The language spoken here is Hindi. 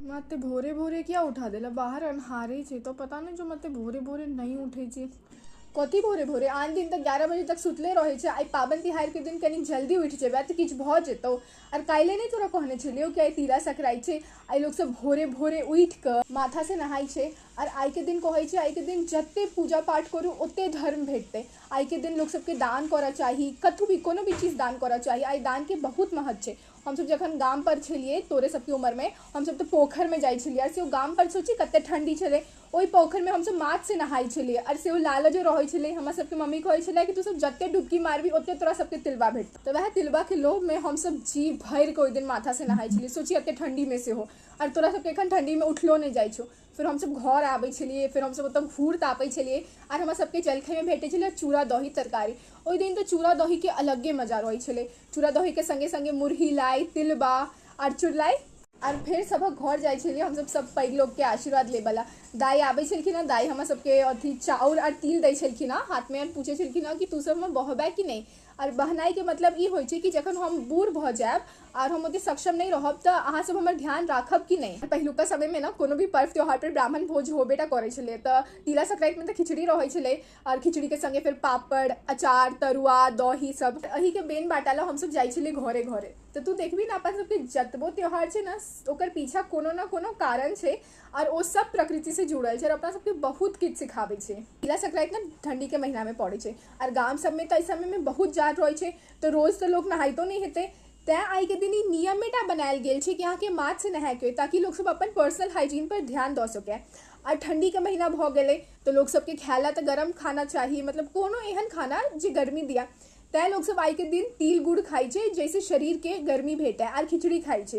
मते भोरे भोरे क्या उठा देला, बाहर अन्हारे छे तो पता नहीं जो मते भोरे भोरे नहीं उठे छे। कथी भोरे भोरे आन दिन तक 11 बजे तक सुतले रहे छे, आई पाबन तिहार के दिन कनी जल्दी उठ जेबे तो किछ भ जेतौ। और काइले नहीं तोरा कहने छलियो कि आई तिला संक्रांति छे, आई लोग सब भोरे भोरे उठ क माथा से नहाई छे। और आई के दिन कहै छे आई के दिन जत्ते पूजा पाठ करू ओते धर्म भेटते। आई के दिन लोग सबके दान करा चाही, कतु भी कोनो भी चीज दान करा चाही। आई दान के बहुत महत्व छे। हम सब जखन गाम पर छलिए तोरे सबके उम्र में, हम सब तो पोखर में जाई छलिए। और से गाम पर सोची कते ठंडी छले, ओई पोखर में हम सब माथ से नहाई छलिए। और से लाल जो रहे छले, हमरा सबके मम्मी कहै छले कि तू सब जत्ते डुबकी मारबी ओते तोरा सबके तिलबा भेट। तो वह तिलबा के लोभ में हम सब जी भर के ओई दिन माथा से नहाई छलिए। सोची अते ठंडी में से हो, और तोरा सबके एखन ठंडी में उठलो नहीं जाइ छो। फिर हम सब घर आबै छलिए, फिर हम सब ओतऽ घूर तापै छलिए। और हमरा सबके जलखै में भेटे छले चूड़ा दही तरकारी। ओई दिन तो चूड़ा दही के अलगे मजा रहे छले। चूड़ा दही के संगे संगे मुरही लाई, तिलबा और चुड़लाई। और फिर सब घर जाए छलिए हम सब पैघ लोग के आशीर्वाद लेबला। दाई आबै छलखिन हँ, दाई हमरा सबके अथी चाउर और तिल दै छलखिन हँ हाथ में, और पूछे छलखिन हँ कि तू सब में बहबै कि नहीं। और बहनाई के मतलब ई होइ छै कि जखन हम बूढ़ भ जाएब और हम ओते सक्षम नहीं रहब तो अहाँ सब हमर ध्यान राखब कि नहीं। पहिलुका समय में ना कोनो भी पर्व त्योहार पर ब्राह्मण भोज होबेटा करे छले। तो तिला संक्रांति में तो खिचड़ी रहे छले, और खिचड़ी के संगे फिर पापड़, अचार, तरुआ, दही सब अही के बेन बाटाला हम सब जाई छले घरे घरे। तो तू देखबी ना अपन सबके जतबो त्योहार छे ना, ओकर पीछा कोनो ना कोनो कारण छे, और वो सब प्रकृति से जुड़ल छे और अपना सबके बहुत किछ सिखाबै छे। तिला संक्रांति ना ठंडी के महीना में पड़े छे, और गाम सब में तो इस समय में बहुत जाड़ रहे छे, तो रोज तो लोग नहाइतो नहीं हेते। तैं आई के दिन ई नियम बेटा बनायल गेल छे कि यहाँ के माथ से नहाय के, ताकि लोग सब अपन पर्सनल हाइजीन पर ध्यान दे सके। और ठंडी के महीना भ गेले तो लोग सबके खायला तो गरम खाना चाहिए, मतलब कोनो एहन खाना जे गर्मी दिया। तैं लोग सब आई के दिन तिल गुड़ खाई छे जैसे शरीर के गर्मी भेटे, और खिचड़ी खाई छे।